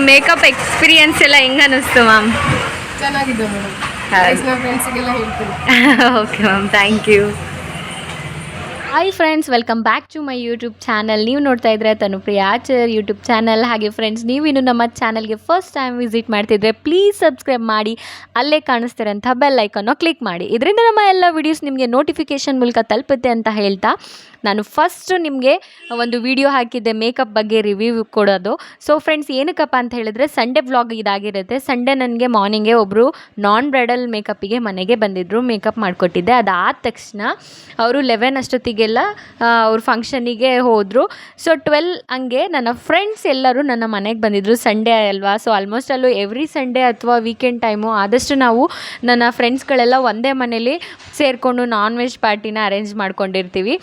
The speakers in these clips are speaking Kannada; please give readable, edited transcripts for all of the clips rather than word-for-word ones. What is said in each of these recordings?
ಮೇಕಪ್ ಎಕ್ಸ್ಪೀರಿಯನ್ಸ್ ಎಲ್ಲ ಹೆಂಗೆ ಅನ್ನಿಸ್ತು ಮ್ಯಾಮ್? ಚೆನ್ನಾಗಿದೆ ಮೇಡಮ್. ನಮ್ಮ ಫ್ರೆಂಡ್ಸಿಗೆಲ್ಲ ಹೇಳ್ತೀನಿ. Okay ma'am, thank you. Hi friends, welcome back to my YouTube channel. ನೀವು ನೋಡ್ತಾ ಇದ್ರೆ ತನುಪ್ರಿಯ ಆಚಾರ್ ಯೂಟ್ಯೂಬ್ ಚಾನಲ್. ಹಾಗೆ ಫ್ರೆಂಡ್ಸ್, ನೀವು ಇನ್ನು ನಮ್ಮ ಚಾನಲ್ಗೆ ಫಸ್ಟ್ ಟೈಮ್ ವಿಸಿಟ್ ಮಾಡ್ತಿದ್ರೆ ಪ್ಲೀಸ್ ಸಬ್ಸ್ಕ್ರೈಬ್ ಮಾಡಿ, ಅಲ್ಲೇ ಕಾಣಿಸ್ತಿರೋಂಥ ಬೆಲ್ ಐಕನ್ನು ಕ್ಲಿಕ್ ಮಾಡಿ. ಇದರಿಂದ ನಮ್ಮ ಎಲ್ಲ ವಿಡಿಯೋಸ್ ನಿಮಗೆ ನೋಟಿಫಿಕೇಷನ್ ಮೂಲಕ ತಲುಪುತ್ತೆ ಅಂತ ಹೇಳ್ತಾ, ನಾನು ಫಸ್ಟು ನಿಮಗೆ ಒಂದು ವಿಡಿಯೋ ಹಾಕಿದ್ದೆ ಮೇಕಪ್ ಬಗ್ಗೆ ರಿವ್ಯೂ ಕೊಡೋದು. ಸೊ ಫ್ರೆಂಡ್ಸ್, ಏನಕ್ಕಪ್ಪ ಅಂತ ಹೇಳಿದ್ರೆ ಸಂಡೇ ವ್ಲಾಗ್ ಇದಾಗಿರುತ್ತೆ. ಸಂಡೇ ನನಗೆ ಮಾರ್ನಿಂಗೇ ಒಬ್ಬರು ನಾನ್ ಬ್ರೈಡಲ್ ಮೇಕಪ್ಪಿಗೆ ಮನೆಗೆ ಬಂದಿದ್ದರು, ಮೇಕಪ್ ಮಾಡಿಕೊಟ್ಟಿದ್ದೆ. ಅದಾದ ತಕ್ಷಣ ಅವರು 11 ಅಷ್ಟೊತ್ತಿಗೆಲ್ಲ ಅವ್ರ ಫಂಕ್ಷನಿಗೆ ಹೋದರು. ಸೊ 12 ಹಂಗೆ ನನ್ನ ಫ್ರೆಂಡ್ಸ್ ಎಲ್ಲರೂ ನನ್ನ ಮನೆಗೆ ಬಂದಿದ್ದರು. ಸಂಡೇ ಅಲ್ವಾ, ಸೊ ಆಲ್ಮೋಸ್ಟ್ ಅಲ್ಲೂ ಎವ್ರಿ ಸಂಡೇ ಅಥವಾ ವೀಕೆಂಡ್ ಟೈಮು ಆದಷ್ಟು ನಾವು ನನ್ನ ಫ್ರೆಂಡ್ಸ್ಗಳೆಲ್ಲ ಒಂದೇ ಮನೇಲಿ ಸೇರಿಕೊಂಡು ನಾನ್ ವೆಜ್ ಪಾರ್ಟಿನ ಅರೇಂಜ್ ಮಾಡ್ಕೊಂಡಿರ್ತೀವಿ.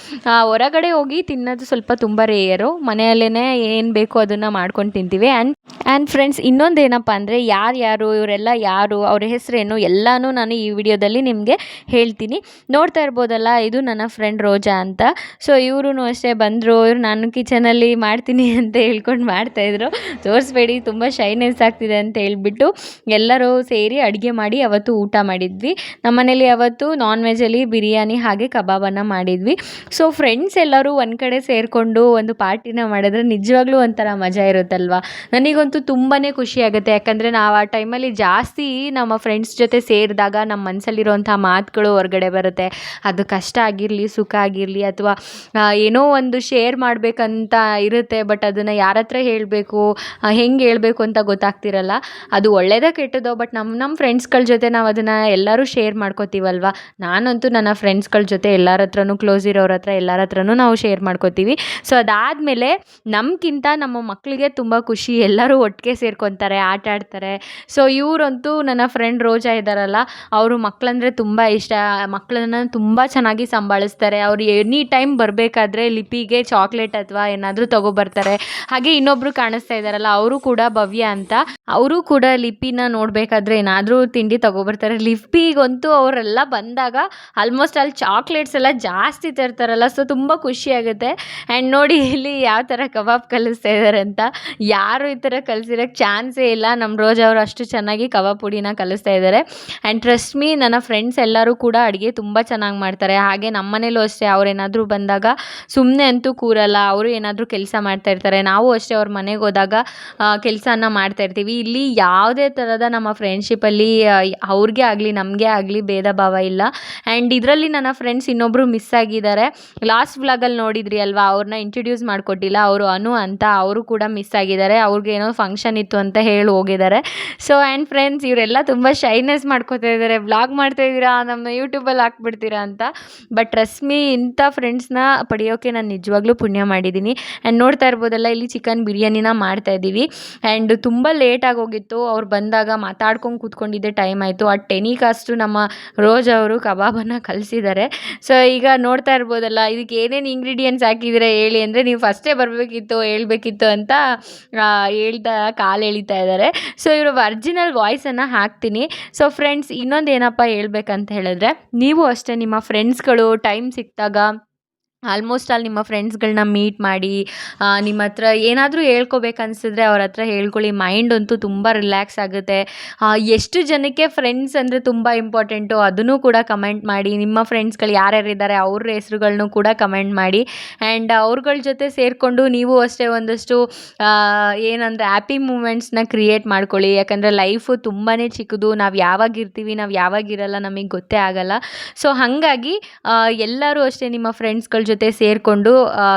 ಹೊರಗಡೆ ಹೋಗಿ ತಿನ್ನೋದು ಸ್ವಲ್ಪ ತುಂಬ ರೇಯರು, ಮನೆಯಲ್ಲೇ ಏನು ಬೇಕೋ ಅದನ್ನು ಮಾಡ್ಕೊಂಡು ತಿಂತೀವಿ. ಆ್ಯಂಡ್ ಫ್ರೆಂಡ್ಸ್, ಇನ್ನೊಂದು ಏನಪ್ಪ ಅಂದರೆ ಯಾರು ಇವರೆಲ್ಲ ಯಾರು, ಅವ್ರ ಹೆಸರೇನು ಎಲ್ಲನೂ ನಾನು ಈ ವಿಡಿಯೋದಲ್ಲಿ ನಿಮಗೆ ಹೇಳ್ತೀನಿ. ನೋಡ್ತಾ ಇರ್ಬೋದಲ್ಲ, ಇದು ನನ್ನ ಫ್ರೆಂಡ್ ರೋಜಾ ಅಂತ. ಸೊ ಇವರು ಅಷ್ಟೇ ಬಂದರು. ಇವರು ನಾನು ಕಿಚನಲ್ಲಿ ಮಾಡ್ತೀನಿ ಅಂತ ಹೇಳ್ಕೊಂಡು ಮಾಡ್ತಾಯಿದ್ರು. ತೋರಿಸ್ಬೇಡಿ, ತುಂಬ ಶೈನೆಸ್ ಆಗ್ತಿದೆ ಅಂತ ಹೇಳ್ಬಿಟ್ಟು ಎಲ್ಲರೂ ಸೇರಿ ಅಡುಗೆ ಮಾಡಿ ಅವತ್ತು ಊಟ ಮಾಡಿದ್ವಿ. ನಮ್ಮನೇಲಿ ಅವತ್ತು ನಾನ್ ವೆಜ್ಜಲ್ಲಿ ಬಿರಿಯಾನಿ ಹಾಗೆ ಕಬಾಬನ್ನು ಮಾಡಿದ್ವಿ. ಸೊ ಫ್ರೆಂಡ್ಸ್ ಎಲ್ಲರೂ ಒಂದು ಕಡೆ ಸೇರಿಕೊಂಡು ಒಂದು ಪಾರ್ಟಿನ ಮಾಡಿದ್ರೆ ನಿಜವಾಗ್ಲೂ ಒಂಥರ ಮಜಾ ಇರುತ್ತಲ್ವ. ನನಗಂತೂ ತುಂಬಾ ಖುಷಿ ಆಗುತ್ತೆ. ಯಾಕಂದರೆ ನಾವು ಆ ಟೈಮಲ್ಲಿ ಜಾಸ್ತಿ ನಮ್ಮ ಫ್ರೆಂಡ್ಸ್ ಜೊತೆ ಸೇರಿದಾಗ ನಮ್ಮ ಮನಸ್ಸಲ್ಲಿರೋಂಥ ಮಾತುಗಳು ಹೊರಗಡೆ ಬರುತ್ತೆ. ಅದು ಕಷ್ಟ ಆಗಿರಲಿ, ಸುಖ ಆಗಿರಲಿ, ಅಥವಾ ಏನೋ ಒಂದು ಶೇರ್ ಮಾಡಬೇಕಂತ ಇರುತ್ತೆ. ಬಟ್ ಅದನ್ನು ಯಾರ ಹತ್ರ ಹೇಳಬೇಕು, ಹೆಂಗೆ ಹೇಳಬೇಕು ಅಂತ ಗೊತ್ತಾಗ್ತಿರಲ್ಲ. ಅದು ಒಳ್ಳೆಯದೇ ಕೆಟ್ಟದೋ, ಬಟ್ ನಮ್ಮ ಫ್ರೆಂಡ್ಸ್ಗಳ ಜೊತೆ ನಾವು ಅದನ್ನು ಎಲ್ಲರೂ ಶೇರ್ ಮಾಡ್ಕೋತೀವಲ್ವ. ನಾನಂತೂ ನನ್ನ ಫ್ರೆಂಡ್ಸ್ಗಳ ಜೊತೆ ಎಲ್ಲರ ಹತ್ರನೂ, ಕ್ಲೋಸ್ ಇರೋರ ಹತ್ರ ಎಲ್ಲರ ಹತ್ರನೂ ನಾವು ಶೇರ್ ಮಾಡ್ಕೋತೀವಿ. ಸೊ ಅದಾದಮೇಲೆ ನಮಗಿಂತ ನಮ್ಮ ಮಕ್ಕಳಿಗೆ ತುಂಬ ಖುಷಿ, ಎಲ್ಲರೂ ಒಟ್ಟಿಗೆ ಸೇರ್ಕೊತಾರೆ, ಆಟ ಆಡ್ತಾರೆ. ಸೊ ಇವರಂತೂ ನನ್ನ ಫ್ರೆಂಡ್ ರೋಜಾ ಇದ್ದಾರಲ್ಲ, ಅವರು ಮಕ್ಕಳಂದರೆ ತುಂಬ ಇಷ್ಟ. ಮಕ್ಕಳನ್ನ ತುಂಬ ಚೆನ್ನಾಗಿ ಸಂಭಾಳಿಸ್ತಾರೆ. ಅವರು ಎನಿ ಟೈಮ್ ಬರಬೇಕಾದ್ರೆ ಲಿಪಿಗೆ ಚಾಕ್ಲೇಟ್ ಅಥವಾ ಏನಾದರೂ ತೊಗೊಬರ್ತಾರೆ. ಹಾಗೆ ಇನ್ನೊಬ್ಬರು ಕಾಣಿಸ್ತಾ ಇದ್ದಾರಲ್ಲ, ಅವರು ಕೂಡ ಭವ್ಯ ಅಂತ, ಅವರು ಕೂಡ ಲಿಪಿನ ನೋಡಬೇಕಾದ್ರೆ ಏನಾದರೂ ತಿಂಡಿ ತೊಗೊಬರ್ತಾರೆ. ಲಿಪಿಗಂತೂ ಅವರೆಲ್ಲ ಬಂದಾಗ ಆಲ್ಮೋಸ್ಟ್ ಅಲ್ಲಿ ಚಾಕ್ಲೇಟ್ಸ್ ಎಲ್ಲ ಜಾಸ್ತಿ ತರ್ತಾರಲ್ಲ. ಸೊ ತುಂಬ ಖುಷಿಯಾಗುತ್ತೆ. ಆ್ಯಂಡ್ ನೋಡಿ ಇಲ್ಲಿ ಯಾವ ಥರ ಕಬಾಬ್ ಕಲಿಸ್ತಾ ಇದ್ದಾರೆ ಅಂತ. ಯಾರು ಈ ಥರ ಕಲಿಸಿರೋಕ್ಕೆ ಚಾನ್ಸೇ ಇಲ್ಲ. ನಮ್ಮ ರೋಜಾ ಅವರು ಅಷ್ಟು ಚೆನ್ನಾಗಿ ಕಬಾಬ್ ಪುಡಿನ ಕಲಿಸ್ತಾ ಇದ್ದಾರೆ. ಆ್ಯಂಡ್ ಟ್ರಸ್ಟ್ ಮೀ, ನನ್ನ ಫ್ರೆಂಡ್ಸ್ ಎಲ್ಲರೂ ಕೂಡ ಅಡುಗೆ ತುಂಬ ಚೆನ್ನಾಗಿ ಮಾಡ್ತಾರೆ. ಹಾಗೆ ನಮ್ಮ ಮನೇಲೂ ಅಷ್ಟೇ, ಅವ್ರೇನಾದರೂ ಬಂದಾಗ ಸುಮ್ಮನೆ ಅಂತೂ ಕೂರಲ್ಲ, ಅವರು ಏನಾದರೂ ಕೆಲಸ ಮಾಡ್ತಾಯಿರ್ತಾರೆ. ನಾವು ಅಷ್ಟೇ ಅವ್ರ ಮನೆಗೆ ಹೋದಾಗ ಕೆಲಸನ ಮಾಡ್ತಾಯಿರ್ತೀವಿ. ಇಲ್ಲಿ ಯಾವುದೇ ಥರದ ನಮ್ಮ ಫ್ರೆಂಡ್ಶಿಪ್ಪಲ್ಲಿ ಅವ್ರಿಗೆ ಆಗಲಿ ನಮಗೆ ಆಗಲಿ ಭೇದ ಭಾವ ಇಲ್ಲ. ಆ್ಯಂಡ್ ಇದರಲ್ಲಿ ನನ್ನ ಫ್ರೆಂಡ್ಸ್ ಇನ್ನೊಬ್ಬರು ಮಿಸ್ ಆಗಿದ್ದಾರೆ. ಲಾಸ್ಟ್ ವ್ಲಾಗಲ್ಲಿ ನೋಡಿದ್ರಿ ಅಲ್ವಾ, ಅವ್ರನ್ನ ಇಂಟ್ರೊಡ್ಯೂಸ್ ಮಾಡಿಕೊಟ್ಟಿಲ್ಲ. ಅವರು ಅನು ಅಂತ, ಅವರು ಕೂಡ ಮಿಸ್ ಆಗಿದ್ದಾರೆ. ಅವ್ರಿಗೆ ಏನೋ ಫಂಕ್ಷನ್ ಇತ್ತು ಅಂತ ಹೇಳಿ ಹೋಗಿದ್ದಾರೆ. ಸೊ ಆ್ಯಂಡ್ ಫ್ರೆಂಡ್ಸ್, ಇವರೆಲ್ಲ ತುಂಬ ಶೈನೆಸ್ ಮಾಡ್ಕೋತಾ ಇದ್ದಾರೆ. ವ್ಲಾಗ್ ಮಾಡ್ತಾಯಿದ್ದೀರಾ, ನಮ್ಮ ಯೂಟ್ಯೂಬಲ್ಲಿ ಹಾಕ್ಬಿಡ್ತೀರಾ ಅಂತ. ಬಟ್ ರಶ್ಮಿ, ಇಂಥ ಫ್ರೆಂಡ್ಸ್ನ ಪಡೆಯೋಕ್ಕೆ ನಾನು ನಿಜವಾಗ್ಲೂ ಪುಣ್ಯ ಮಾಡಿದ್ದೀನಿ. ಆ್ಯಂಡ್ ನೋಡ್ತಾ ಇರ್ಬೋದಲ್ಲ, ಇಲ್ಲಿ ಚಿಕನ್ ಬಿರಿಯಾನಿನ ಮಾಡ್ತಾಯಿದ್ದೀವಿ. ಆ್ಯಂಡ್ ತುಂಬ ಲೇಟಾಗಿ ಹೋಗಿತ್ತು. ಅವ್ರು ಬಂದಾಗ ಮಾತಾಡ್ಕೊಂಡು ಕೂತ್ಕೊಂಡಿದ್ದೆ ಟೈಮ್ ಆಯಿತು. ಆ 10 ಕಾಸ್ಟು ನಮ್ಮ ರೋಜ್ ಅವರು ಕಬಾಬನ್ನು ಕಲಿಸಿದ್ದಾರೆ. ಸೊ ಈಗ ನೋಡ್ತಾ ಇರ್ಬೋದಲ್ಲ, ಇದಕ್ಕೆ ಏನೇನು ಇಂಗ್ರೀಡಿಯೆಂಟ್ಸ್ ಹಾಕಿದ್ದೀರಾ ಹೇಳಿ ಅಂದರೆ, ನೀವು ಫಸ್ಟೇ ಬರಬೇಕಿತ್ತು, ಹೇಳ್ಬೇಕಿತ್ತು ಅಂತ ಕಾಲು ಎಳಿತಾ ಇದ್ದಾರೆ. ಸೊ ಇವರು ಒರಿಜಿನಲ್ ವಾಯ್ಸನ್ನು ಹಾಕ್ತೀನಿ. ಸೊ ಫ್ರೆಂಡ್ಸ್, ಇನ್ನೊಂದು ಏನಪ್ಪ ಹೇಳ್ಬೇಕಂತ ಹೇಳಿದ್ರೆ, ನೀವು ಅಷ್ಟೇ ನಿಮ್ಮ ಫ್ರೆಂಡ್ಸ್ಗಳು ಟೈಮ್ ಸಿಕ್ಕಿದಾಗ ಆಲ್ಮೋಸ್ಟ್ ಅಲ್ಲಿ ನಿಮ್ಮ ಫ್ರೆಂಡ್ಸ್ಗಳನ್ನ ಮೀಟ್ ಮಾಡಿ, ನಿಮ್ಮ ಹತ್ರ ಏನಾದರೂ ಹೇಳ್ಕೊಬೇಕನ್ಸಿದ್ರೆ ಅವ್ರ ಹತ್ರ ಹೇಳ್ಕೊಳ್ಳಿ. ಮೈಂಡ್ ಅಂತೂ ತುಂಬ ರಿಲ್ಯಾಕ್ಸ್ ಆಗುತ್ತೆ. ಎಷ್ಟು ಜನಕ್ಕೆ ಫ್ರೆಂಡ್ಸ್ ಅಂದರೆ ತುಂಬ ಇಂಪಾರ್ಟೆಂಟು ಅದನ್ನು ಕೂಡ ಕಮೆಂಟ್ ಮಾಡಿ. ನಿಮ್ಮ ಫ್ರೆಂಡ್ಸ್ಗಳು ಯಾರ್ಯಾರಿದ್ದಾರೆ ಅವ್ರ ಹೆಸ್ರುಗಳ್ನೂ ಕೂಡ ಕಮೆಂಟ್ ಮಾಡಿ. ಆ್ಯಂಡ್ ಅವ್ರಗಳ ಜೊತೆ ಸೇರಿಕೊಂಡು ನೀವು ಅಷ್ಟೇ ಒಂದಷ್ಟು ಏನಂದರೆ ಹ್ಯಾಪಿ ಮೂಮೆಂಟ್ಸ್ನ ಕ್ರಿಯೇಟ್ ಮಾಡ್ಕೊಳ್ಳಿ. ಯಾಕಂದರೆ ಲೈಫು ತುಂಬಾ ಚಿಕ್ಕದು. ನಾವು ಯಾವಾಗಿರ್ತೀವಿ, ನಾವು ಯಾವಾಗಿರಲ್ಲ ನಮಗೆ ಗೊತ್ತೇ ಆಗಲ್ಲ. ಸೊ ಹಾಗಾಗಿ ಎಲ್ಲರೂ ಅಷ್ಟೇ ನಿಮ್ಮ ಫ್ರೆಂಡ್ಸ್ಗಳ ಜೊತೆ ಸೇರಿಕೊಂಡು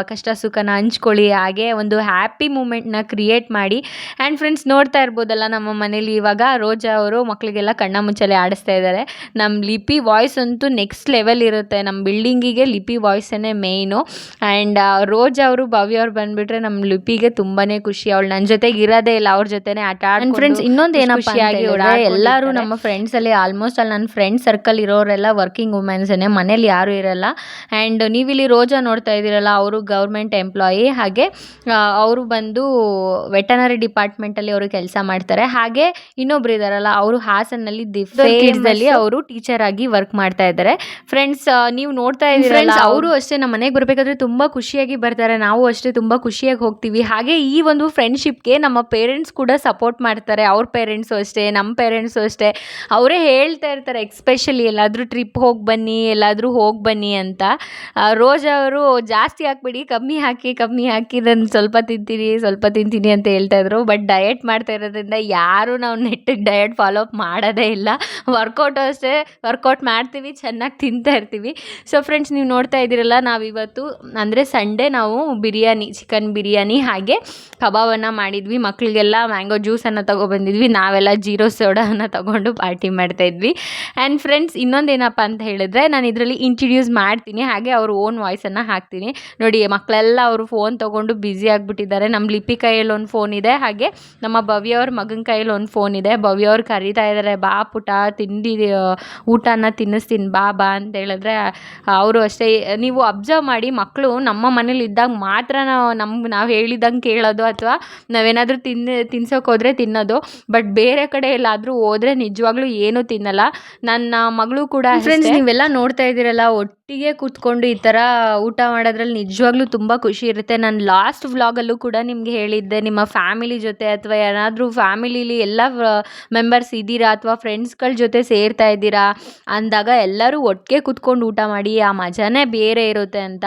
ಕಷ್ಟ ಸುಖನ ಹಂಚ್ಕೊಳ್ಳಿ. ಹಾಗೆ ಒಂದು ಹ್ಯಾಪಿ ಮೂಮೆಂಟ್ನ ಕ್ರಿಯೇಟ್ ಮಾಡಿ. ಆ್ಯಂಡ್ ಫ್ರೆಂಡ್ಸ್, ನೋಡ್ತಾ ಇರ್ಬೋದಲ್ಲ, ನಮ್ಮ ಮನೇಲಿ ಇವಾಗ ರೋಜಾ ಅವರು ಮಕ್ಕಳಿಗೆಲ್ಲ ಕಣ್ಣ ಮುಚ್ಚಲೆ ಆಡಿಸ್ತಾ ಇದ್ದಾರೆ. ನಮ್ಮ ಲಿಪಿ ವಾಯ್ಸ್ ಅಂತೂ ನೆಕ್ಸ್ಟ್ ಲೆವೆಲ್ ಇರುತ್ತೆ. ನಮ್ಮ ಬಿಲ್ಡಿಂಗಿಗೆ ಲಿಪಿ ವಾಯ್ಸನ್ನೇ ಮೇಯ್ನು. ಆ್ಯಂಡ್ ರೋಜಾ ಅವರು, ಭವ್ಯ ಅವ್ರು ಬಂದುಬಿಟ್ರೆ ನಮ್ಮ ಲಿಪಿಗೆ ತುಂಬಾ ಖುಷಿ. ಅವಳು ನನ್ನ ಜೊತೆಗೆ ಇರೋದೇ ಇಲ್ಲ, ಅವ್ರ ಜೊತೆನೇ ಆಟ ಆಡಿ. ಫ್ರೆಂಡ್ಸ್, ಇನ್ನೊಂದು ಏನಪ್ಪ ಎಲ್ಲರೂ ನಮ್ಮ ಫ್ರೆಂಡ್ಸಲ್ಲಿ ಆಲ್ಮೋಸ್ಟ್ ಅಲ್ಲಿ ನನ್ನ ಫ್ರೆಂಡ್ ಸರ್ಕಲ್ ಇರೋರೆಲ್ಲ ವರ್ಕಿಂಗ್ ವುಮೆನ್ಸೇ, ಮನೇಲಿ ಯಾರೂ ಇರಲ್ಲ. ಆ್ಯಂಡ್ ನೀವಿಲ್ಲಿ ರೋಜಾ ನೋಡ್ತಾ ಇದ್ದೀರಲ್ಲ, ಅವರು ಗೌರ್ಮೆಂಟ್ ಎಂಪ್ಲಾಯಿ. ಹಾಗೆ ಅವರು ಬಂದು ವೆಟನರಿ ಡಿಪಾರ್ಟ್ಮೆಂಟಲ್ಲಿ ಅವರು ಕೆಲಸ ಮಾಡ್ತಾರೆ. ಹಾಗೆ ಇನ್ನೊಬ್ರು ಇದ್ದಾರಲ್ಲ, ಅವರು ಹಾಸನಲ್ಲಿ ಫೇರ್ಸಲ್ಲಿ ಅವರು ಟೀಚರ್ ಆಗಿ ವರ್ಕ್ ಮಾಡ್ತಾ ಇದ್ದಾರೆ. ಫ್ರೆಂಡ್ಸ್, ನೀವು ನೋಡ್ತಾ ಇದ್ದೀರಲ್ಲ, ಅವರು ಅಷ್ಟೇ ನಮ್ಮ ಮನೆಗೆ ಬರಬೇಕಾದ್ರೆ ತುಂಬ ಖುಷಿಯಾಗಿ ಬರ್ತಾರೆ. ನಾವು ಅಷ್ಟೇ ತುಂಬ ಖುಷಿಯಾಗಿ ಹೋಗ್ತೀವಿ. ಹಾಗೆ ಈ ಒಂದು ಫ್ರೆಂಡ್ಶಿಪ್ಗೆ ನಮ್ಮ ಪೇರೆಂಟ್ಸ್ ಕೂಡ ಸಪೋರ್ಟ್ ಮಾಡ್ತಾರೆ. ಅವ್ರ ಪೇರೆಂಟ್ಸು ಅಷ್ಟೇ, ನಮ್ಮ ಪೇರೆಂಟ್ಸು ಅಷ್ಟೇ. ಅವರೇ ಹೇಳ್ತಾ ಇರ್ತಾರೆ, ಎಕ್ಸ್ಪೆಷಲಿ ಎಲ್ಲಾದರೂ ಟ್ರಿಪ್ ಹೋಗಿ ಬನ್ನಿ ಅಂತ. ರೋಜ್ ಅವರು ಜಾಸ್ತಿ ಹಾಕ್ಬಿಡಿ, ಕಮ್ಮಿ ಹಾಕಿ ನಾನು ಸ್ವಲ್ಪ ತಿಂತೀನಿ ಅಂತ ಹೇಳ್ತಾ ಇದ್ರು. ಬಟ್ ಡಯಟ್ ಮಾಡ್ತಾ ಇರೋದ್ರಿಂದ ಯಾರು ನಾವು ನೆಟ್ಟಿಗೆ ಡಯಟ್ ಫಾಲೋ ಅಪ್ ಮಾಡೋದೇ ಇಲ್ಲ. ವರ್ಕೌಟು ಅಷ್ಟೇ, ವರ್ಕೌಟ್ ಮಾಡ್ತೀವಿ, ಚೆನ್ನಾಗಿ ತಿಂತಾ ಇರ್ತೀವಿ. ಸೊ ಫ್ರೆಂಡ್ಸ್, ನೀವು ನೋಡ್ತಾ ಇದ್ದೀರಲ್ಲ, ನಾವಿವತ್ತು ಅಂದರೆ ಸಂಡೇ ನಾವು ಚಿಕನ್ ಬಿರಿಯಾನಿ ಹಾಗೆ ಕಬಾಬನ್ನು ಮಾಡಿದ್ವಿ. ಮಕ್ಕಳಿಗೆಲ್ಲ ಮ್ಯಾಂಗೋ ಜ್ಯೂಸನ್ನು ತೊಗೊಬಂದಿದ್ವಿ. ನಾವೆಲ್ಲ ಜೀರೋ ಸೋಡಾವನ್ನು ತೊಗೊಂಡು ಪಾರ್ಟಿ ಮಾಡ್ತಾಯಿದ್ವಿ. ಆ್ಯಂಡ್ ಫ್ರೆಂಡ್ಸ್, ಇನ್ನೊಂದೇನಪ್ಪ ಅಂತ ಹೇಳಿದ್ರೆ, ನಾನು ಇದರಲ್ಲಿ ಇಂಟ್ರಡ್ಯೂಸ್ ಮಾಡ್ತೀನಿ, ಹಾಗೆ ಅವ್ರ ಓನ್ ವಾಯ್ಸನ್ನು ಹಾಕ್ತೀನಿ ನೋಡಿ. ಮಕ್ಕಳೆಲ್ಲ ಅವರು ಫೋನ್ ತೊಗೊಂಡು ಬ್ಯುಸಿ ಆಗಿಬಿಟ್ಟಿದ್ದಾರೆ. ನಮ್ಮ ಲಿಪಿ ಕೈಯಲ್ಲಿ ಒಂದು ಫೋನ್ ಇದೆ, ಹಾಗೆ ನಮ್ಮ ಭವ್ಯ ಅವ್ರ ಮಗನ ಕೈಯಲ್ಲಿ ಒಂದು ಫೋನ್ ಇದೆ. ಭವ್ಯ ಅವ್ರು ಕರೀತಾ ಇದ್ದಾರೆ, ಬಾ ಪುಟ ಊಟನ ತಿನ್ನಿಸ್ತೀನಿ ಬಾ ಅಂತ ಹೇಳಿದ್ರೆ ಅವರು ಅಷ್ಟೇ. ನೀವು ಅಬ್ಸರ್ವ್ ಮಾಡಿ, ಮಕ್ಕಳು ನಮ್ಮ ಮನೇಲಿ ಇದ್ದಾಗ ಮಾತ್ರ ನಾವು ಹೇಳಿದಂಗೆ ಕೇಳೋದು, ಅಥವಾ ನಾವೇನಾದರೂ ತಿನ್ಸೋಕೆ ಹೋದರೆ ತಿನ್ನೋದು. ಬಟ್ ಬೇರೆ ಕಡೆ ಎಲ್ಲಾದರೂ ಹೋದರೆ ನಿಜವಾಗ್ಲೂ ಏನೂ ತಿನ್ನಲ್ಲ. ನನ್ನ ಮಗಳು ಕೂಡ ಫ್ರೆಂಡ್ಸ್, ನೀವೆಲ್ಲ ನೋಡ್ತಾ ಇದ್ದೀರಲ್ಲ, ಒಟ್ಟಿಗೆ ಕೂತ್ಕೊಂಡು ಈ ಥರ ಊಟ ಮಾಡೋದ್ರಲ್ಲಿ ನಿಜವಾಗ್ಲೂ ತುಂಬ ಖುಷಿ ಇರುತ್ತೆ. ನಾನು ಲಾಸ್ಟ್ ವ್ಲಾಗಲ್ಲೂ ಕೂಡ ನಿಮಗೆ ಹೇಳಿದ್ದೆ, ನಿಮ್ಮ ಫ್ಯಾಮಿಲಿ ಜೊತೆ ಅಥವಾ ಏನಾದರೂ ಫ್ಯಾಮಿಲಿಲಿ ಎಲ್ಲ ಮೆಂಬರ್ಸ್ ಇದ್ದೀರಾ ಅಥವಾ ಫ್ರೆಂಡ್ಸ್ಗಳ ಜೊತೆ ಸೇರ್ತಾ ಇದ್ದೀರಾ ಅಂದಾಗ ಎಲ್ಲರೂ ಒಟ್ಟಿಗೆ ಕೂತ್ಕೊಂಡು ಊಟ ಮಾಡಿ, ಆ ಮಜಾನೇ ಬೇರೆ ಇರುತ್ತೆ ಅಂತ.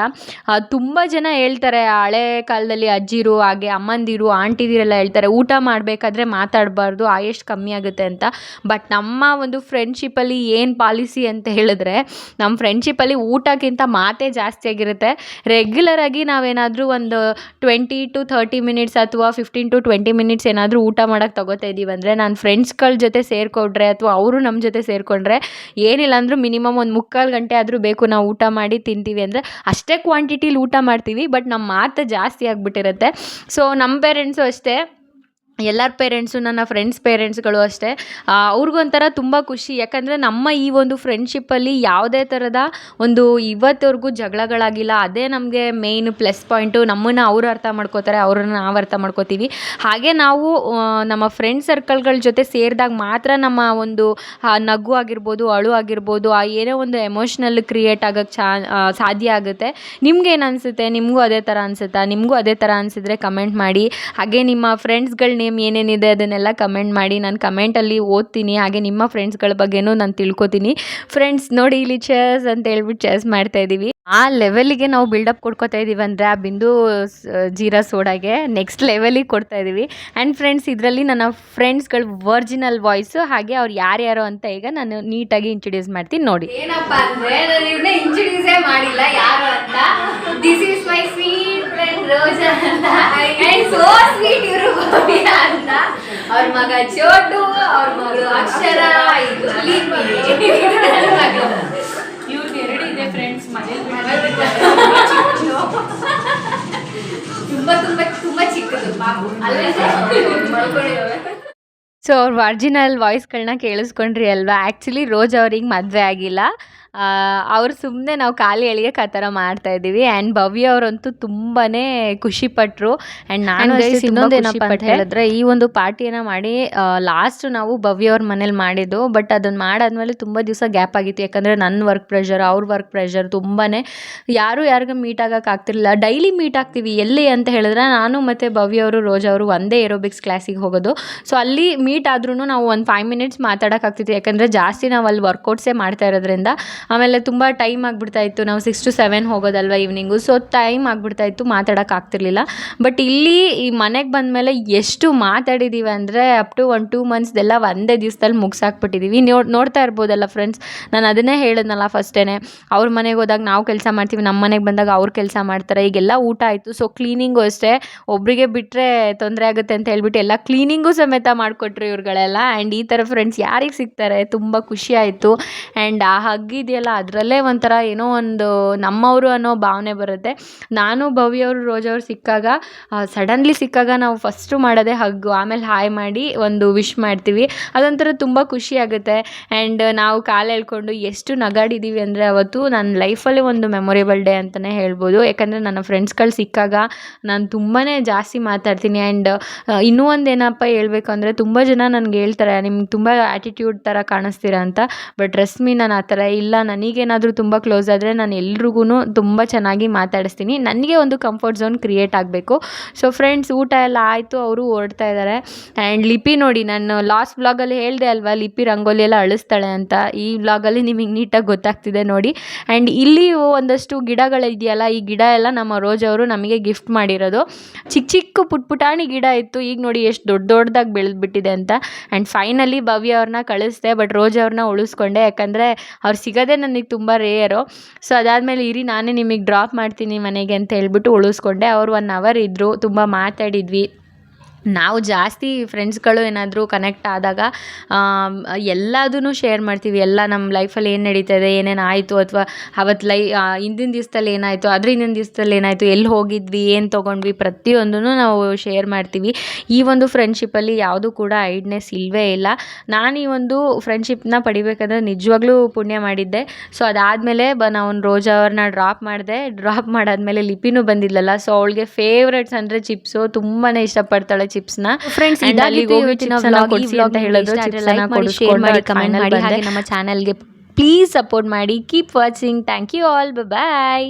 ತುಂಬ ಜನ ಹೇಳ್ತಾರೆ, ಹಳೆ ಕಾಲದಲ್ಲಿ ಅಜ್ಜಿರು ಹಾಗೆ ಅಮ್ಮಂದಿರು ಆಂಟಿದಿರೆಲ್ಲ ಹೇಳ್ತಾರೆ, ಊಟ ಮಾಡಬೇಕಾದ್ರೆ ಮಾತಾಡಬಾರ್ದು, ಆಯಷ್ಟು ಕಮ್ಮಿ ಆಗುತ್ತೆ ಅಂತ. ಬಟ್ ನಮ್ಮ ಒಂದು ಫ್ರೆಂಡ್ಶಿಪ್ಪಲ್ಲಿ ಏನು ಪಾಲಿಸಿ ಅಂತ ಹೇಳಿದ್ರೆ, ನಮ್ಮ ಫ್ರೆಂಡ್ಶಿಪ್ಪಲ್ಲಿ ಊಟಕ್ಕಿಂತ ಮಾತೇ ಜಾಸ್ತಿ ಆಗಿರುತ್ತೆ. ರೆಗ್ಯುಲರಾಗಿ ನಾವೇನಾದರೂ ಒಂದು 20 to 30 ಮಿನಿಟ್ಸ್ ಅಥವಾ 15 to 20 ಮಿನಿಟ್ಸ್ ಏನಾದರೂ ಊಟ ಮಾಡೋಕ್ಕೆ ತಗೋತಾ ಇದ್ದೀವಿ ಅಂದರೆ, ನಾನು ಫ್ರೆಂಡ್ಸ್ಗಳ ಜೊತೆ ಸೇರಿಕೊಂಡ್ರೆ ಅಥವಾ ಅವರು ನಮ್ಮ ಜೊತೆ ಸೇರಿಕೊಂಡ್ರೆ ಏನಿಲ್ಲ ಅಂದರೂ ಮಿನಿಮಮ್ ಒಂದು 3/4 ಗಂಟೆ ಆದರೂ ಬೇಕು ನಾವು ಊಟ ಮಾಡಿ ತಿಂತೀವಿ ಅಂದರೆ. ಅಷ್ಟೇ ಕ್ವಾಂಟಿಟಿಲಿ ಊಟ ಮಾಡ್ತೀವಿ, ಬಟ್ ನಮ್ಮ ಮಾತು ಜಾಸ್ತಿ ಆಗಿಬಿಟ್ಟಿರುತ್ತೆ. ಸೊ ನಮ್ಮ ಪೇರೆಂಟ್ಸು ಅಷ್ಟೇ, ಎಲ್ಲರ ಪೇರೆಂಟ್ಸು, ನನ್ನ ಫ್ರೆಂಡ್ಸ್ ಪೇರೆಂಟ್ಸ್ಗಳು ಅಷ್ಟೇ. ಅವ್ರಿಗೊಂಥರ ತುಂಬ ಖುಷಿ, ಯಾಕಂದರೆ ನಮ್ಮ ಈ ಒಂದು ಫ್ರೆಂಡ್ಶಿಪ್ಪಲ್ಲಿ ಯಾವುದೇ ಥರದ ಒಂದು ಇವತ್ತವರೆಗೂ ಜಗಳಗಳಾಗಿಲ್ಲ. ಅದೇ ನಮಗೆ ಮೇಯ್ನ್ ಪ್ಲಸ್ ಪಾಯಿಂಟು. ನಮ್ಮನ್ನು ಅವರು ಅರ್ಥ ಮಾಡ್ಕೋತಾರೆ, ಅವ್ರನ್ನ ನಾವು ಅರ್ಥ ಮಾಡ್ಕೋತೀವಿ. ಹಾಗೆ ನಾವು ನಮ್ಮ ಫ್ರೆಂಡ್ ಸರ್ಕಲ್ಗಳ ಜೊತೆ ಸೇರಿದಾಗ ಮಾತ್ರ ನಮ್ಮ ಒಂದು ನಗು ಆಗಿರ್ಬೋದು, ಅಳು ಆಗಿರ್ಬೋದು, ಏನೋ ಒಂದು ಎಮೋಷ್ನಲ್ ಕ್ರಿಯೇಟ್ ಆಗೋಕ್ಕೆ ಸಾಧ್ಯ ಆಗುತ್ತೆ. ನಿಮ್ಗೇನು ಅನಿಸುತ್ತೆ? ನಿಮಗೂ ಅದೇ ಥರ ಅನಿಸುತ್ತಾ? ನಿಮಗೂ ಅದೇ ಥರ ಅನಿಸಿದ್ರೆ ಕಮೆಂಟ್ ಮಾಡಿ. ಹಾಗೆ ನಿಮ್ಮ ಫ್ರೆಂಡ್ಸ್ಗಳ ನೇಮ್ ಏನೇನಿದೆ ಅದನ್ನೆಲ್ಲ ಕಮೆಂಟ್ ಮಾಡಿ, ನಾನು ಕಮೆಂಟಲ್ಲಿ ಓದ್ತೀನಿ. ಹಾಗೆ ನಿಮ್ಮ ಫ್ರೆಂಡ್ಸ್ಗಳ ಬಗ್ಗೆನೂ ನಾನು ತಿಳ್ಕೊತೀನಿ. ಫ್ರೆಂಡ್ಸ್ ನೋಡಿ, ಇಲ್ಲಿ ಚೇರ್ಸ್ ಅಂತ ಹೇಳ್ಬಿಟ್ಟು ಚೇರ್ಸ್ ಮಾಡ್ತಾ ಇದ್ದೀವಿ. ಆ ಲೆವೆಲಿಗೆ ನಾವು ಬಿಲ್ಡಪ್ ಕೊಡ್ಕೋತಾ ಇದ್ದೀವಿ ಅಂದರೆ ಆ ಬಿಂದು ಜೀರಾ ಸೋಡಾಗೆ ನೆಕ್ಸ್ಟ್ ಲೆವೆಲಿಗೆ ಕೊಡ್ತಾ ಇದ್ದೀವಿ. ಆ್ಯಂಡ್ ಫ್ರೆಂಡ್ಸ್, ಇದರಲ್ಲಿ ನನ್ನ ಫ್ರೆಂಡ್ಸ್ಗಳು ಒರಿಜಿನಲ್ ವಾಯ್ಸು, ಹಾಗೆ ಅವ್ರು ಯಾರ್ಯಾರು ಅಂತ ಈಗ ನಾನು ನೀಟಾಗಿ ಇಂಟ್ರೊಡ್ಯೂಸ್ ಮಾಡ್ತೀನಿ ನೋಡಿ. ಏನಪ್ಪ ಅಂದರೆ, ನಾನು ಇವ್ರನ್ನ ಇಂಟ್ರೊಡ್ಯೂಸೇ ಮಾಡಿಲ್ಲ ಯಾರು ಅಂತ. This is my sweet friend Roja ಅಂತ. ಆ್ಯಂಡ್ ಸೋ ಸ್ವೀಟ್ ಇವರು ಭವ್ಯ ಅಂತ. ಅವ್ರ ಮಗ ಚೋಟು, ಅವ್ರ ಮಗಳು ಅಕ್ಷರ, ಇದು ಲಿಪಿ. ಫ್ರೆಂಡ್ಸ್ ತುಂಬ ಚಿಕ್ಕದು ಸೊ ಅವ್ರ ಒರಿಜಿನಲ್ ವಾಯ್ಸ್ಗಳನ್ನ ಕೇಳಿಸ್ಕೊಂಡ್ರಿ ಅಲ್ವಾ. ಆ್ಯಕ್ಚುಲಿ ರೋಜ್ ಅವ್ರಿಗೆ ಮದುವೆ ಆಗಿಲ್ಲ, ಅವ್ರು ಸುಮ್ಮನೆ ನಾವು ಖಾಲಿ ಎಳಿಯೋಕೆ ಆ ಥರ ಮಾಡ್ತಾಯಿದ್ದೀವಿ. ಆ್ಯಂಡ್ ಭವ್ಯ ಅವರಂತೂ ತುಂಬಾ ಖುಷಿಪಟ್ಟರು. ಆ್ಯಂಡ್ ನಾನು ಇನ್ನೊಂದೇನಪ್ಪ ಅಂತ ಹೇಳಿದ್ರೆ, ಈ ಒಂದು ಪಾರ್ಟಿಯನ್ನು ಮಾಡಿ ಲಾಸ್ಟ್ ನಾವು ಭವ್ಯ ಅವ್ರ ಮನೇಲಿ ಮಾಡಿದ್ದು. ಬಟ್ ಅದನ್ನು ಮಾಡಾದ್ಮೇಲೆ ತುಂಬ ದಿವಸ ಗ್ಯಾಪ್ ಆಗಿತ್ತು, ಯಾಕಂದರೆ ನನ್ನ ವರ್ಕ್ ಪ್ರೆಷರ್, ಅವ್ರ ವರ್ಕ್ ಪ್ರೆಷರ್ ತುಂಬಾ, ಯಾರಿಗೂ ಮೀಟ್ ಆಗೋಕೆ ಆಗ್ತಿರ್ಲಿಲ್ಲ. ಡೈಲಿ ಮೀಟ್ ಆಗ್ತೀವಿ ಎಲ್ಲಿ ಅಂತ ಹೇಳಿದ್ರೆ, ನಾನು ಮತ್ತು ಭವ್ಯ ಅವರು, ರೋಜಾ ಅವರು ಒಂದೇ ಏರೋಬಿಕ್ಸ್ ಕ್ಲಾಸಿಗೆ ಹೋಗೋದು. ಸೊ ಅಲ್ಲಿ ಮೀಟ್ ಆದ್ರೂ ನಾವು ಒಂದು 5 ಮಿನಿಟ್ಸ್ ಮಾತಾಡೋಕ್ಕಾಗ್ತಿತ್ತು, ಯಾಕಂದರೆ ಜಾಸ್ತಿ ನಾವು ಅಲ್ಲಿ ವರ್ಕೌಟ್ಸೇ ಮಾಡ್ತಾ ಇರೋದ್ರಿಂದ. ಆಮೇಲೆ ತುಂಬ ಟೈಮ್ ಆಗಿಬಿಡ್ತಾಯಿತ್ತು, ನಾವು 6 to 7 ಹೋಗೋದಲ್ವ ಈವ್ನಿಂಗು. ಸೊ ಟೈಮ್ ಆಗಿಬಿಡ್ತಾಯಿತ್ತು, ಮಾತಾಡೋಕ್ಕಾಗ್ತಿರ್ಲಿಲ್ಲ. ಬಟ್ ಇಲ್ಲಿ ಈ ಮನೆಗೆ ಬಂದಮೇಲೆ ಎಷ್ಟು ಮಾತಾಡಿದ್ದೀವಿ ಅಂದರೆ, ಅಪ್ ಟು 1-2 ಮಂತ್ಸ್ದೆಲ್ಲ ಒಂದೇ ದಿವಸದಲ್ಲಿ ಮುಗಿಸಾಕ್ಬಿಟ್ಟಿದ್ದೀವಿ. ನೋಡ್ತಾ ಇರ್ಬೋದಲ್ಲ ಫ್ರೆಂಡ್ಸ್, ನಾನು ಅದನ್ನೇ ಹೇಳಿದ್ನಲ್ಲ ಫಸ್ಟೇ, ಅವ್ರ ಮನೆಗೆ ಹೋದಾಗ ನಾವು ಕೆಲಸ ಮಾಡ್ತೀವಿ, ನಮ್ಮ ಮನೆಗೆ ಬಂದಾಗ ಅವ್ರು ಕೆಲಸ ಮಾಡ್ತಾರೆ. ಈಗೆಲ್ಲ ಊಟ ಆಯಿತು. ಸೊ ಕ್ಲೀನಿಂಗು ಅಷ್ಟೇ, ಒಬ್ಬರಿಗೆ ಬಿಟ್ಟರೆ ತೊಂದರೆ ಆಗುತ್ತೆ ಅಂತ ಹೇಳ್ಬಿಟ್ಟು ಎಲ್ಲ ಕ್ಲೀನಿಂಗು ಸಮೇತ ಮಾಡಿಕೊಟ್ರು ಇವ್ರುಗಳೆಲ್ಲ. ಆ್ಯಂಡ್ ಈ ಥರ ಫ್ರೆಂಡ್ಸ್ ಯಾರಿಗೆ ಸಿಗ್ತಾರೆ? ತುಂಬ ಖುಷಿ ಆಯಿತು. ಆ್ಯಂಡ್ ಆ ಹಗ್ಗಿದ ಇದೆಯಲ್ಲ ಅದರಲ್ಲೇ ಒಂಥರ ಏನೋ ಒಂದು ನಮ್ಮವರು ಅನ್ನೋ ಭಾವನೆ ಬರುತ್ತೆ. ನಾನು ಭವ್ಯ ಅವರು ರೋಜ್ ಅವ್ರು ಸಿಕ್ಕಾಗ ಸಡನ್ಲಿ ಸಿಕ್ಕಾಗ ನಾವು ಫಸ್ಟು ಮಾಡೋದೇ ಹಗ್ಗು, ಆಮೇಲೆ ಹಾಯ್ ಮಾಡಿ ಒಂದು ವಿಶ್ ಮಾಡ್ತೀವಿ. ಅದೊಂಥರ ತುಂಬ ಖುಷಿ ಆಗುತ್ತೆ. ಆ್ಯಂಡ್ ನಾವು ಕಾಲು ಎಳ್ಕೊಂಡು ಎಷ್ಟು ನಗಾಡಿದ್ದೀವಿ ಅಂದರೆ ಅವತ್ತು ನನ್ನ ಲೈಫಲ್ಲಿ ಒಂದು ಮೆಮೊರೇಬಲ್ ಡೇ ಅಂತಲೇ ಹೇಳ್ಬೋದು. ಯಾಕಂದರೆ ನನ್ನ ಫ್ರೆಂಡ್ಸ್ಗಳು ಸಿಕ್ಕಾಗ ನಾನು ತುಂಬಾ ಜಾಸ್ತಿ ಮಾತಾಡ್ತೀನಿ. ಆ್ಯಂಡ್ ಇನ್ನೂ ಒಂದು ಏನಪ್ಪ ಹೇಳ್ಬೇಕು ಅಂದರೆ ತುಂಬ ಜನ ನನಗೆ ಹೇಳ್ತಾರೆ ನಿಮ್ಗೆ ತುಂಬ ಆ್ಯಟಿಟ್ಯೂಡ್ ಥರ ಕಾಣಿಸ್ತೀರ ಅಂತ. ಬಟ್ ರಶ್ಮಿ ನಾನು ಆ ಥರ ಇಲ್ಲ. ನನಗೇನಾದರೂ ತುಂಬ ಕ್ಲೋಸ್ ಆದರೆ ನಾನು ಎಲ್ರಿಗೂ ತುಂಬ ಚೆನ್ನಾಗಿ ಮಾತಾಡಿಸ್ತೀನಿ. ನನಗೆ ಒಂದು ಕಂಫರ್ಟ್ ಝೋನ್ ಕ್ರಿಯೇಟ್ ಆಗಬೇಕು. ಸೊ ಫ್ರೆಂಡ್ಸ್, ಊಟ ಎಲ್ಲ ಆಯಿತು, ಅವರು ಹೊರಡ್ತಾ ಇದ್ದಾರೆ. ಆ್ಯಂಡ್ ಲಿಪಿ ನೋಡಿ, ನಾನು ಲಾಸ್ಟ್ ವ್ಲಾಗಲ್ಲಿ ಹೇಳಿದೆ ಅಲ್ವಾ ಲಿಪಿ ರಂಗೋಲಿ ಎಲ್ಲ ಅಳಿಸ್ತಾಳೆ ಅಂತ. ಈ ವ್ಲಾಗಲ್ಲಿ ನಿಮಗೆ ನೀಟಾಗಿ ಗೊತ್ತಾಗ್ತಿದೆ ನೋಡಿ. ಆ್ಯಂಡ್ ಇಲ್ಲಿ ಒಂದಷ್ಟು ಗಿಡಗಳಿದೆಯಲ್ಲ, ಈ ಗಿಡ ಎಲ್ಲ ನಮ್ಮ ರೋಜ್ ಅವರು ನಮಗೆ ಗಿಫ್ಟ್ ಮಾಡಿರೋದು. ಚಿಕ್ಕ ಚಿಕ್ಕ ಪುಟಾಣಿ ಗಿಡ ಇತ್ತು, ಈಗ ನೋಡಿ ಎಷ್ಟು ದೊಡ್ಡದಾಗಿ ಬೆಳೆದ್ಬಿಟ್ಟಿದೆ ಅಂತ. ಆ್ಯಂಡ್ ಫೈನಲಿ ಭವ್ಯ ಅವ್ರನ್ನ ಕಳಿಸ್ದೆ, ಬಟ್ ರೋಜ್ ಅವ್ರನ್ನ ಉಳಿಸ್ಕೊಂಡೆ. ಯಾಕಂದರೆ ಅವ್ರು ಸಿಗೋದೇ ನನಗೆ ತುಂಬ ರೇಯರು. ಸೊ ಅದಾದಮೇಲೆ ಇರಿ ನಾನೇ ನಿಮಗೆ ಡ್ರಾಪ್ ಮಾಡ್ತೀನಿ ಮನೆಗೆ ಅಂತ ಹೇಳ್ಬಿಟ್ಟು ಉಳಿಸ್ಕೊಂಡೆ. ಅವರು 1 ಅವರ್ ಇದ್ದರು, ತುಂಬ ಮಾತಾಡಿದ್ವಿ. ನಾವು ಜಾಸ್ತಿ ಫ್ರೆಂಡ್ಸ್ಗಳು ಏನಾದರೂ ಕನೆಕ್ಟ್ ಆದಾಗ ಎಲ್ಲದೂ ಶೇರ್ ಮಾಡ್ತೀವಿ. ಎಲ್ಲ ನಮ್ಮ ಲೈಫಲ್ಲಿ ಏನು ನಡೀತಾ ಇದೆ, ಏನೇನು ಆಯಿತು, ಅಥವಾ ಅವತ್ತು ಹಿಂದಿನ ದಿವಸದಲ್ಲಿ ಏನಾಯಿತು, ಅದ್ರ ಹಿಂದಿನ ದಿವಸದಲ್ಲಿ ಏನಾಯಿತು, ಎಲ್ಲಿ ಹೋಗಿದ್ವಿ, ಏನು ತೊಗೊಂಡ್ವಿ, ಪ್ರತಿಯೊಂದೂ ನಾವು ಶೇರ್ ಮಾಡ್ತೀವಿ. ಈ ಒಂದು ಫ್ರೆಂಡ್ಶಿಪ್ಪಲ್ಲಿ ಯಾವುದೂ ಕೂಡ ಐಡ್ನೆಸ್ ಇಲ್ಲವೇ ಇಲ್ಲ. ನಾನು ಈ ಒಂದು ಫ್ರೆಂಡ್ಶಿಪ್ನ ಪಡಿಬೇಕಾದ್ರೆ ನಿಜವಾಗ್ಲೂ ಪುಣ್ಯ ಮಾಡಿದ್ದೆ. ಸೊ ಅದಾದಮೇಲೆ ನಾವು ರೋಜ್ ಅವ್ರನ್ನ ಡ್ರಾಪ್ ಮಾಡಿದೆ. ಡ್ರಾಪ್ ಮಾಡಾದ್ಮೇಲೆ ಲಿಪಿನೂ ಬಂದಿಲ್ಲಲ್ಲ, ಸೊ ಅವಳಿಗೆ ಫೇವ್ರೇಟ್ಸ್ ಅಂದರೆ ಚಿಪ್ಸು, ತುಂಬಾ ಇಷ್ಟಪಡ್ತಾಳೆ ಚಿಪ್ಸ್ನ. ಫ್ರೆಂಡ್ಸ್, ಇದಾಗಿತ್ತು ಇವತ್ತಿನ ವ್ಲಾಗ್ ಅಂತ ಹೇಳಿದ್ರು. ಚಿಪ್ಸ್ನ ಶೇರ್ ಮಾಡಿ, ಕಮೆಂಟ್ ಮಾಡಿ, ಹಾಗೆ ನಮ್ಮ ಚಾನಲ್ಗೆ ಪ್ಲೀಸ್ ಸಪೋರ್ಟ್ ಮಾಡಿ. Keep watching. Thank you all. Bye.